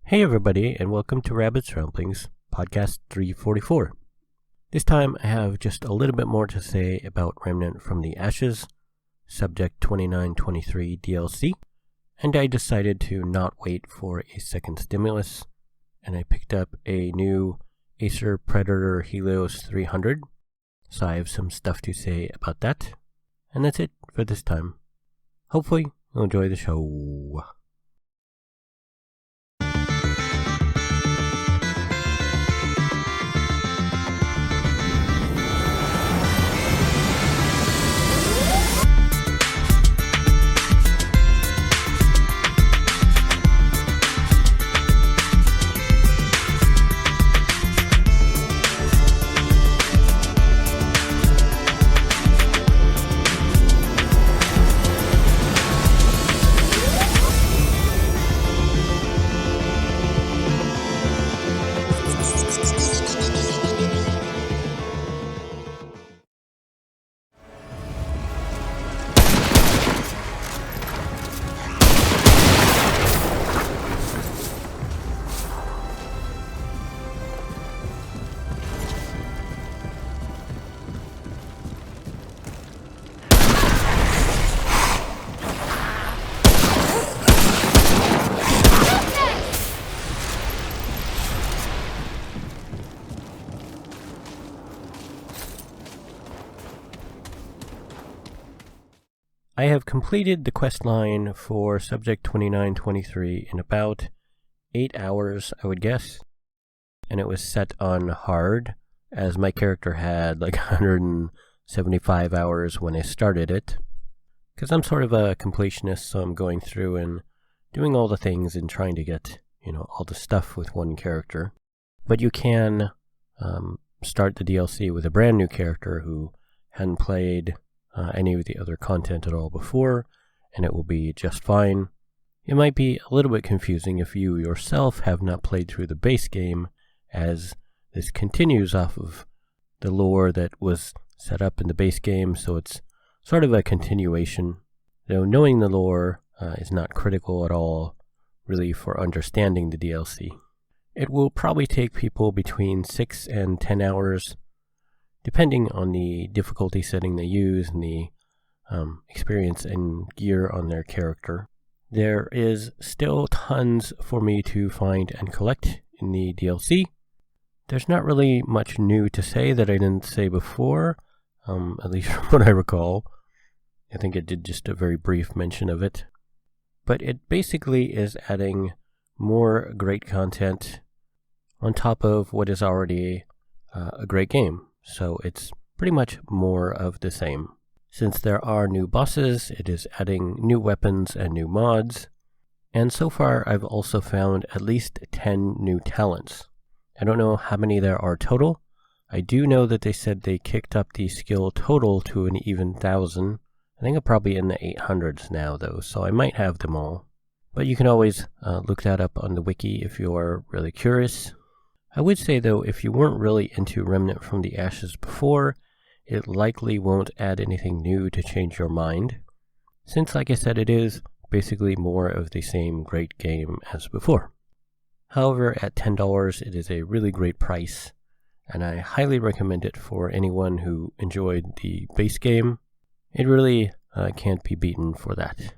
Hey everybody, and welcome to Rabbit's Ramblings, podcast 344. This time I have just a little bit more to say about Remnant from the Ashes, Subject 2923 DLC, and I decided to not wait for a second stimulus, and I picked up a new Acer Predator Helios 300, so I have some stuff to say about that, and that's it for this time. Hopefully you'll enjoy the show. I have completed the quest line for Subject 2923 in about 8 hours, I would guess. And it was set on hard, as my character had like 175 hours when I started it. Because I'm sort of a completionist, so I'm going through and doing all the things and trying to get, all the stuff with one character. But you can start the DLC with a brand new character who hadn't played any of the other content at all before, and it will be just fine. It might be a little bit confusing if you yourself have not played through the base game, as this continues off of the lore that was set up in the base game, so it's sort of a continuation. Though knowing the lore is not critical at all, really, for understanding the DLC. It will probably take people between 6 and 10 hours, depending on the difficulty setting they use and the experience and gear on their character. There is still tons for me to find and collect in the DLC. There's not really much new to say that I didn't say before, at least from what I recall. I think it did just a very brief mention of it. But it basically is adding more great content on top of what is already a great game. So it's pretty much more of the same. Since there are new bosses, it is adding new weapons and new mods. And so far, I've also found at least 10 new talents. I don't know how many there are total. I do know that they said they kicked up the skill total to an even 1,000. I think I'm probably in the 800s now, though, so I might have them all. But you can always look that up on the wiki if you're really curious. I would say, though, if you weren't really into Remnant from the Ashes before, it likely won't add anything new to change your mind, since, like I said, it is basically more of the same great game as before. However, at $10, it is a really great price, and I highly recommend it for anyone who enjoyed the base game. It really can't be beaten for that.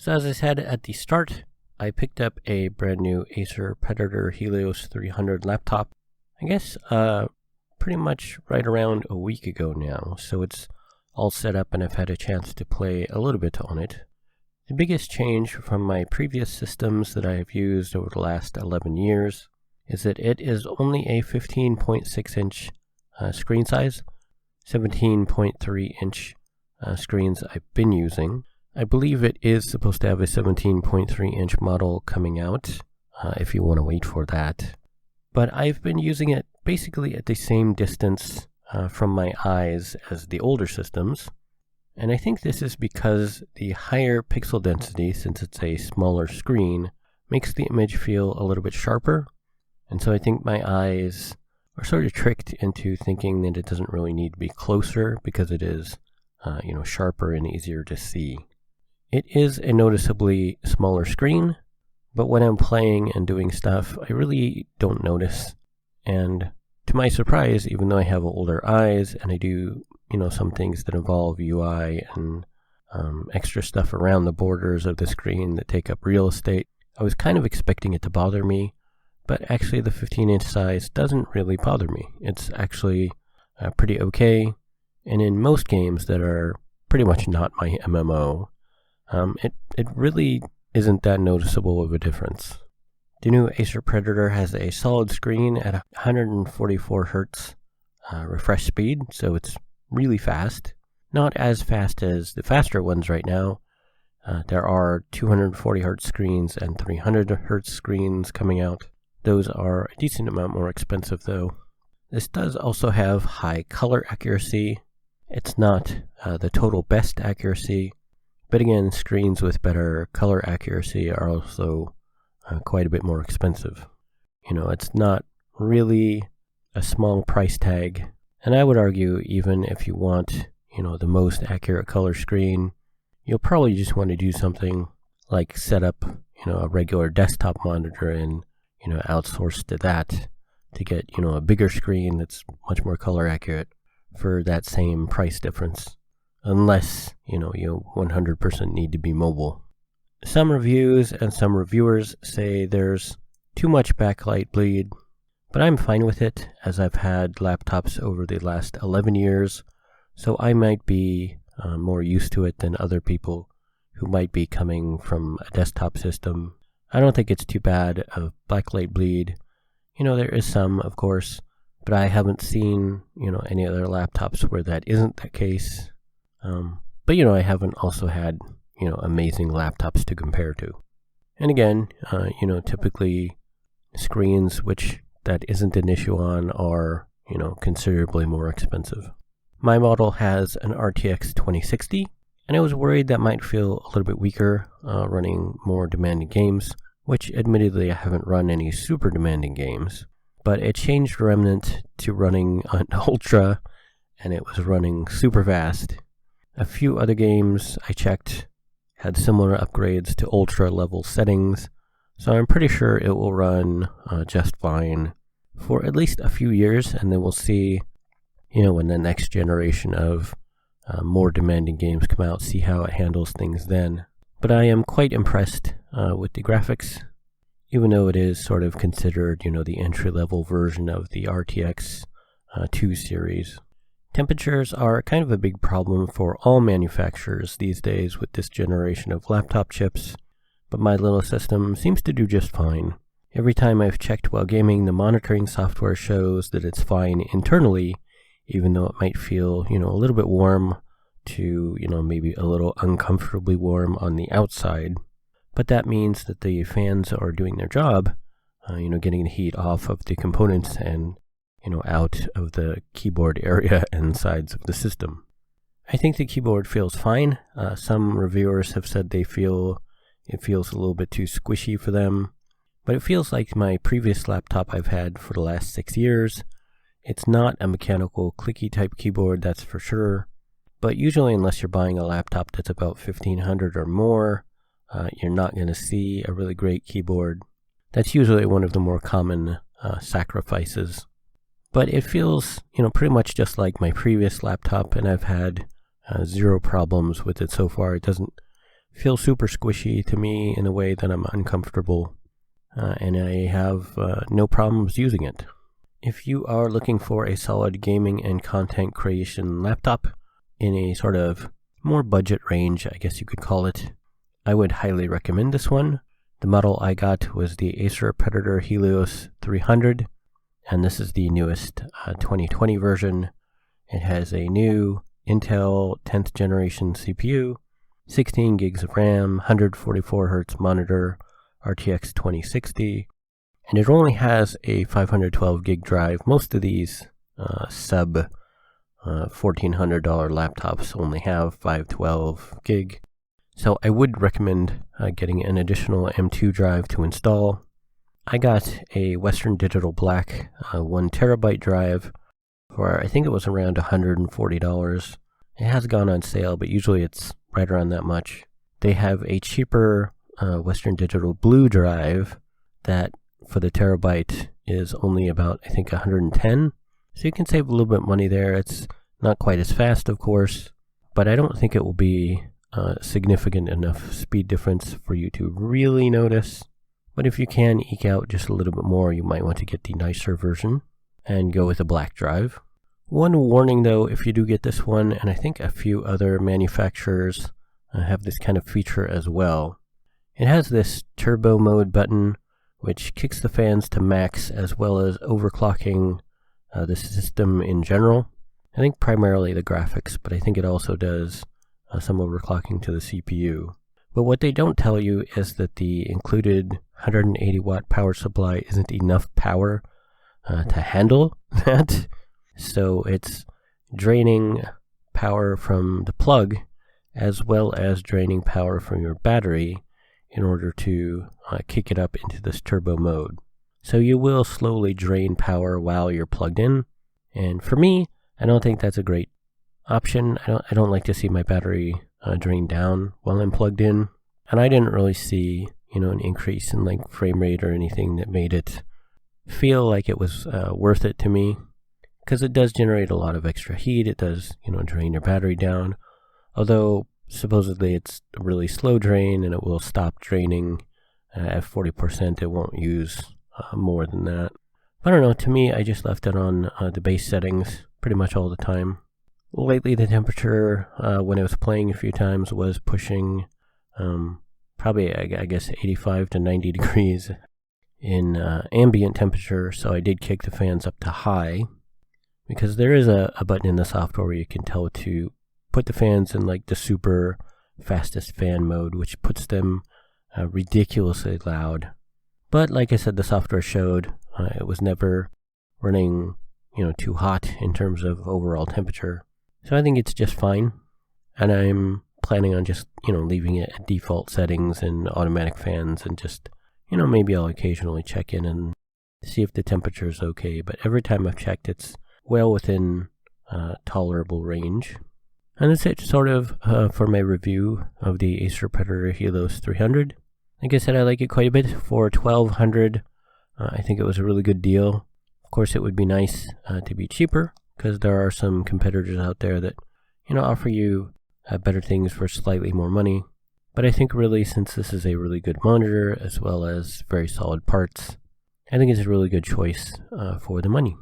So as I said at the start, I picked up a brand new Acer Predator Helios 300 laptop. I guess pretty much right around a week ago now, so it's all set up and I've had a chance to play a little bit on it. The biggest change from my previous systems that I have used over the last 11 years is that it is only a 15.6 inch screen size, 17.3 inch screens I've been using. I believe it is supposed to have a 17.3 inch model coming out, if you want to wait for that. But I've been using it basically at the same distance from my eyes as the older systems. And I think this is because the higher pixel density, since it's a smaller screen, makes the image feel a little bit sharper. And so I think my eyes are sort of tricked into thinking that it doesn't really need to be closer because it is, sharper and easier to see. It is a noticeably smaller screen, but when I'm playing and doing stuff, I really don't notice. And to my surprise, even though I have older eyes and I do, some things that involve UI and extra stuff around the borders of the screen that take up real estate, I was kind of expecting it to bother me, but actually the 15-inch size doesn't really bother me. It's actually pretty okay, and in most games that are pretty much not my MMO, it really isn't that noticeable of a difference. The new Acer Predator has a solid screen at 144 Hz refresh speed, so it's really fast. Not as fast as the faster ones right now. There are 240 Hz screens and 300 Hz screens coming out. Those are a decent amount more expensive though. This does also have high color accuracy. It's not the total best accuracy, but again, screens with better color accuracy are also quite a bit more expensive. It's not really a small price tag. And I would argue even if you want, the most accurate color screen, you'll probably just want to do something like set up, a regular desktop monitor and, outsource to that to get, a bigger screen that's much more color accurate for that same price difference. Unless, you 100% need to be mobile. Some reviews and some reviewers say there's too much backlight bleed, but I'm fine with it, as I've had laptops over the last 11 years, so I might be more used to it than other people who might be coming from a desktop system. I don't think it's too bad of backlight bleed. There is some, of course, but I haven't seen, any other laptops where that isn't the case. But I haven't also had, amazing laptops to compare to. And again, typically screens which that isn't an issue on are, considerably more expensive. My model has an RTX 2060, and I was worried that might feel a little bit weaker running more demanding games, which admittedly I haven't run any super demanding games, but it changed Remnant to running on Ultra, and it was running super fast. A few other games I checked had similar upgrades to Ultra level settings, so I'm pretty sure it will run just fine for at least a few years, and then we'll see, when the next generation of more demanding games come out, see how it handles things then. But I am quite impressed with the graphics, even though it is sort of considered, the entry-level version of the RTX 2 series. Temperatures are kind of a big problem for all manufacturers these days with this generation of laptop chips, but my little system seems to do just fine. Every time I've checked while gaming, the monitoring software shows that it's fine internally, even though it might feel, a little bit warm to, maybe a little uncomfortably warm on the outside. But that means that the fans are doing their job, getting the heat off of the components and, out of the keyboard area and sides of the system. I think the keyboard feels fine. Some reviewers have said it feels a little bit too squishy for them, but it feels like my previous laptop I've had for the last 6 years. It's not a mechanical clicky type keyboard, that's for sure, but usually unless you're buying a laptop that's about $1,500 or more, you're not going to see a really great keyboard. That's usually one of the more common sacrifices. But it feels, pretty much just like my previous laptop, and I've had zero problems with it so far. It doesn't feel super squishy to me in a way that I'm uncomfortable, and I have no problems using it. if you are looking for a solid gaming and content creation laptop in a sort of more budget range, I guess you could call it, I would highly recommend this one. The model I got was the Acer Predator Helios 300, and this is the newest 2020 version. It has a new Intel 10th generation CPU, 16 gigs of RAM, 144Hz monitor, RTX 2060, and it only has a 512 gig drive. Most of these sub $1,400 laptops only have 512 gig. So I would recommend getting an additional M2 drive to install. I got a Western Digital Black 1 terabyte drive for, I think it was around $140. It has gone on sale, but usually it's right around that much. They have a cheaper Western Digital Blue drive that for the terabyte is only about, I think, 110. So you can save a little bit of money there. It's not quite as fast, of course, but I don't think it will be significant enough speed difference for you to really notice. But if you can eke out just a little bit more, you might want to get the nicer version and go with a black drive. One warning though, if you do get this one, and I think a few other manufacturers have this kind of feature as well, it has this turbo mode button which kicks the fans to max as well as overclocking the system in general. I think primarily the graphics, but I think it also does some overclocking to the CPU. But what they don't tell you is that the included 180 watt power supply isn't enough power to handle that. So it's draining power from the plug as well as draining power from your battery in order to kick it up into this turbo mode. So you will slowly drain power while you're plugged in. And for me, I don't think that's a great option. I don't like to see my battery drain down while I'm plugged in. And I didn't really see, an increase in like frame rate or anything that made it feel like it was worth it to me. Because it does generate a lot of extra heat. It does, drain your battery down. Although supposedly it's a really slow drain and it will stop draining at 40%. It won't use more than that. I don't know, to me, I just left it on the base settings pretty much all the time. Lately, the temperature, when I was playing a few times, was pushing probably, I guess, 85 to 90 degrees in ambient temperature, so I did kick the fans up to high, because there is a button in the software where you can tell to put the fans in like the super fastest fan mode, which puts them ridiculously loud. But like I said, the software showed it was never running, too hot in terms of overall temperature. So I think it's just fine. And I'm planning on just, leaving it at default settings and automatic fans and just, maybe I'll occasionally check in and see if the temperature is okay. But every time I've checked, it's well within tolerable range. And that's it sort of for my review of the Acer Predator Helios 300. Like I said, I like it quite a bit. For $1,200, I think it was a really good deal. Of course, it would be nice to be cheaper, because there are some competitors out there that, offer you better things for slightly more money. But I think really, since this is a really good monitor, as well as very solid parts, I think it's a really good choice for the money.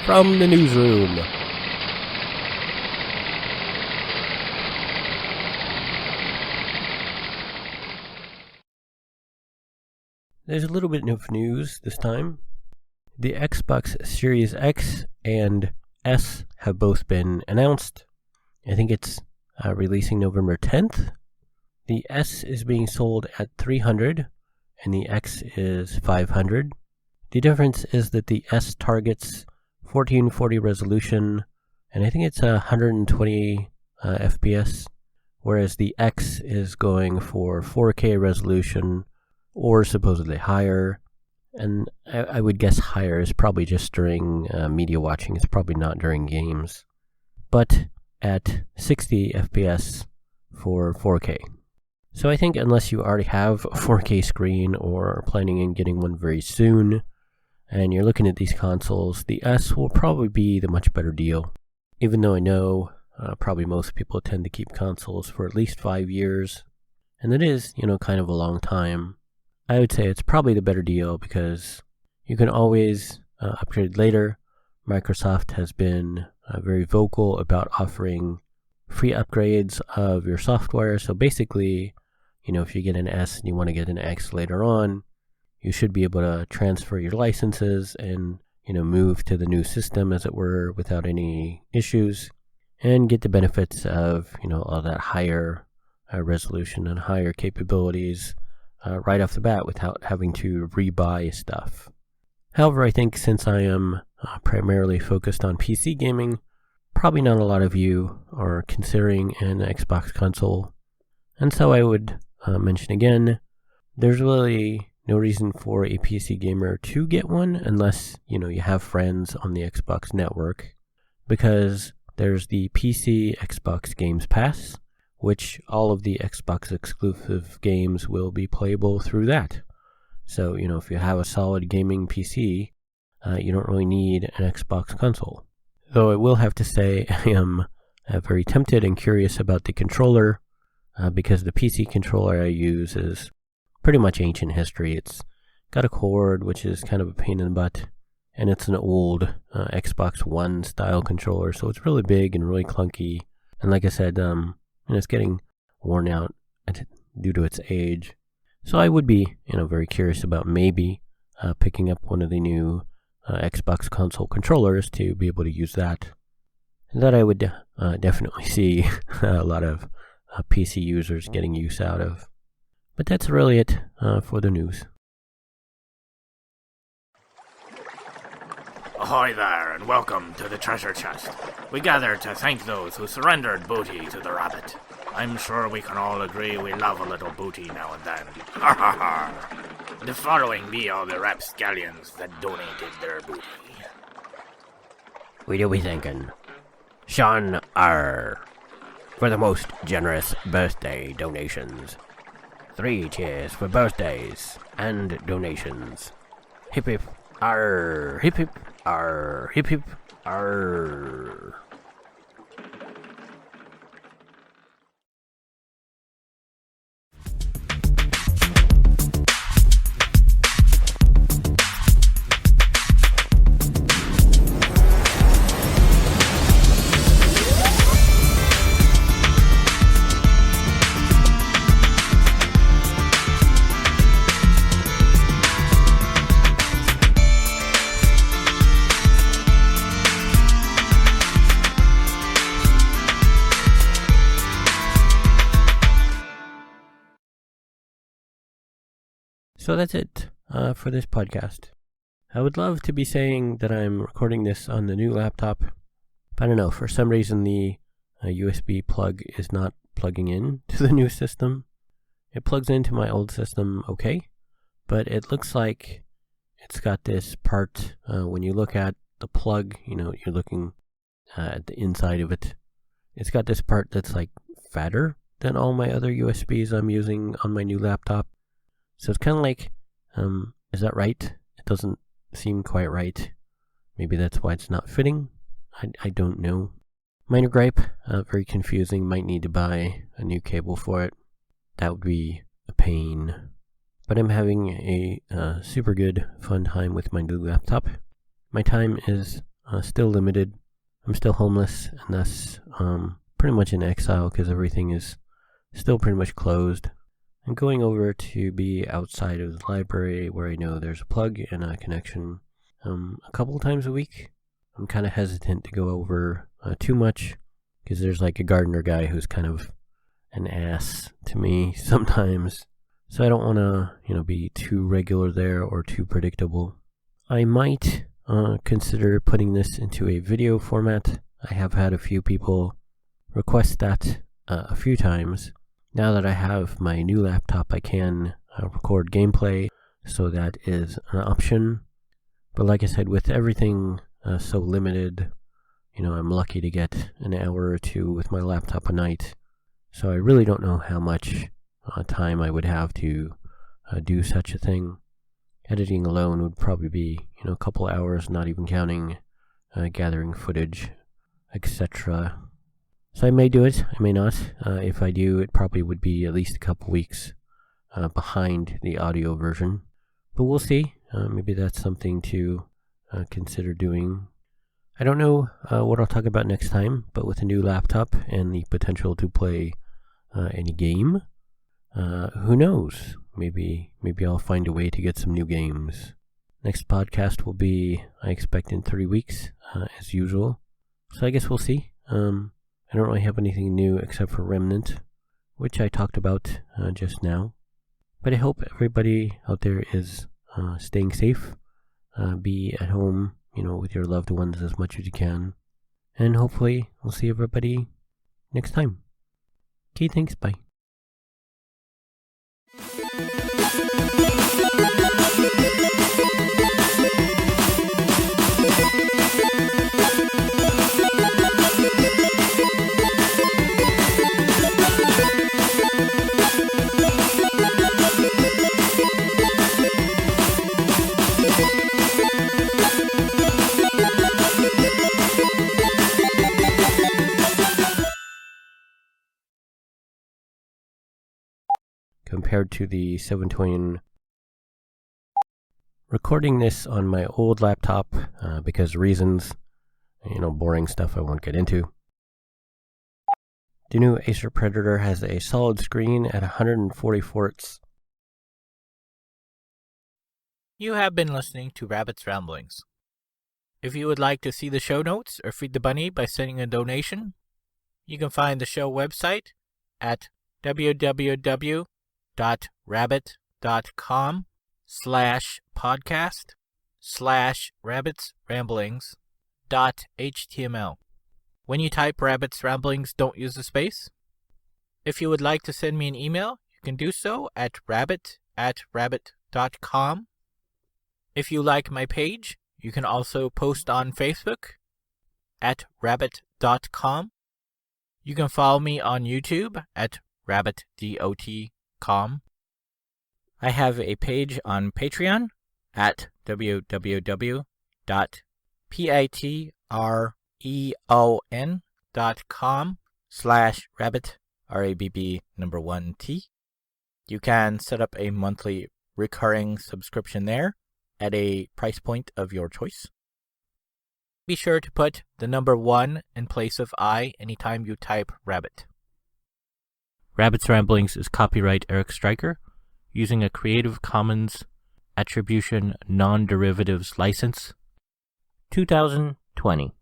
From the newsroom. There's a little bit of news this time. The Xbox Series X and S have both been announced. I think it's releasing November 10th. The S is being sold at $300 and the X is $500. The difference is that the S targets 1440 resolution, and I think it's 120 FPS, whereas the X is going for 4K resolution, or supposedly higher. And I would guess higher is probably just during media watching. It's probably not during games. But at 60 FPS for 4K. So I think unless you already have a 4K screen or are planning on getting one very soon, and you're looking at these consoles, the S will probably be the much better deal. Even though I know probably most people tend to keep consoles for at least 5 years. And it is, kind of a long time. I would say it's probably the better deal because you can always upgrade later. Microsoft has been very vocal about offering free upgrades of your software. So basically, if you get an S and you want to get an X later on, you should be able to transfer your licenses and, move to the new system, as it were, without any issues, and get the benefits of, all that higher resolution and higher capabilities right off the bat without having to rebuy stuff. However, I think since I am primarily focused on PC gaming, probably not a lot of you are considering an Xbox console. And so I would mention again, there's really no reason for a PC gamer to get one unless, you have friends on the Xbox network, because there's the PC Xbox Games Pass, which all of the Xbox exclusive games will be playable through that. So, if you have a solid gaming PC, you don't really need an Xbox console. Though I will have to say I am very tempted and curious about the controller, because the PC controller I use is pretty much ancient history. It's got a cord, which is kind of a pain in the butt, and it's an old Xbox One style controller, so it's really big and really clunky. And like I said, it's getting worn out due to its age. So I would be, very curious about maybe picking up one of the new Xbox console controllers to be able to use that. And that I would definitely see a lot of PC users getting use out of. But that's really it for the news. Ahoy there, and welcome to the treasure chest. We gather to thank those who surrendered booty to the rabbit. I'm sure we can all agree we love a little booty now and then. Ha ha ha. The following be all the rapscallions that donated their booty. We do be thanking Sean R. for the most generous birthday donations. 3 cheers for birthdays and donations. Hip hip R. Hip hip R. Hip hip R. So that's it for this podcast. I would love to be saying that I'm recording this on the new laptop, but I don't know, for some reason the USB plug is not plugging in to the new system. It plugs into my old system okay, but it looks like it's got this part, when you look at the plug, you're looking at the inside of it. It's got this part that's like fatter than all my other USBs I'm using on my new laptop. So it's kind of like, is that right? It doesn't seem quite right. Maybe that's why it's not fitting. I don't know. Minor gripe, very confusing. Might need to buy a new cable for it. That would be a pain. But I'm having a super good fun time with my new laptop. My time is still limited. I'm still homeless, and thus pretty much in exile because everything is still pretty much closed. I'm going over to be outside of the library where I know there's a plug and a connection a couple times a week. I'm kind of hesitant to go over too much because there's like a gardener guy who's kind of an ass to me sometimes. So I don't want to, be too regular there or too predictable. I might consider putting this into a video format. I have had a few people request that a few times. Now that I have my new laptop, I can record gameplay, so that is an option. But like I said, with everything so limited, I'm lucky to get an hour or two with my laptop a night. So I really don't know how much time I would have to do such a thing. Editing alone would probably be, a couple hours, not even counting gathering footage, etc. So I may do it, I may not. If I do, it probably would be at least a couple weeks behind the audio version. But we'll see. Maybe that's something to consider doing. I don't know what I'll talk about next time, but with a new laptop and the potential to play any game, who knows? Maybe I'll find a way to get some new games. Next podcast will be, I expect, in 3 weeks, as usual. So I guess we'll see. I don't really have anything new except for Remnant, which I talked about just now. But I hope everybody out there is staying safe. Be at home, with your loved ones as much as you can. And hopefully we'll see everybody next time. Okay, thanks, bye. Compared to the 720. Recording this on my old laptop because reasons, boring stuff I won't get into. The new Acer Predator has a solid screen at 144 Hz. You have been listening to Rabbit's Ramblings. If you would like to see the show notes or feed the bunny by sending a donation, you can find the show website at www.rabbit.com/podcast/rabbitsramblings.html. When you type Rabbit's Ramblings, don't use the space. If you would like to send me an email, you can do so at rabbit@rabbit.com. If you like my page, you can also post on Facebook at rabbit.com. You can follow me on YouTube at rabb1t's. I have a page on Patreon at www.patreon.com/rabbit, RABB1T. You can set up a monthly recurring subscription there at a price point of your choice. Be sure to put the number 1 in place of I anytime you type rabbit. Rabbit's Ramblings is copyright Eric Stryker, using a Creative Commons Attribution Non-Derivatives License, 2020.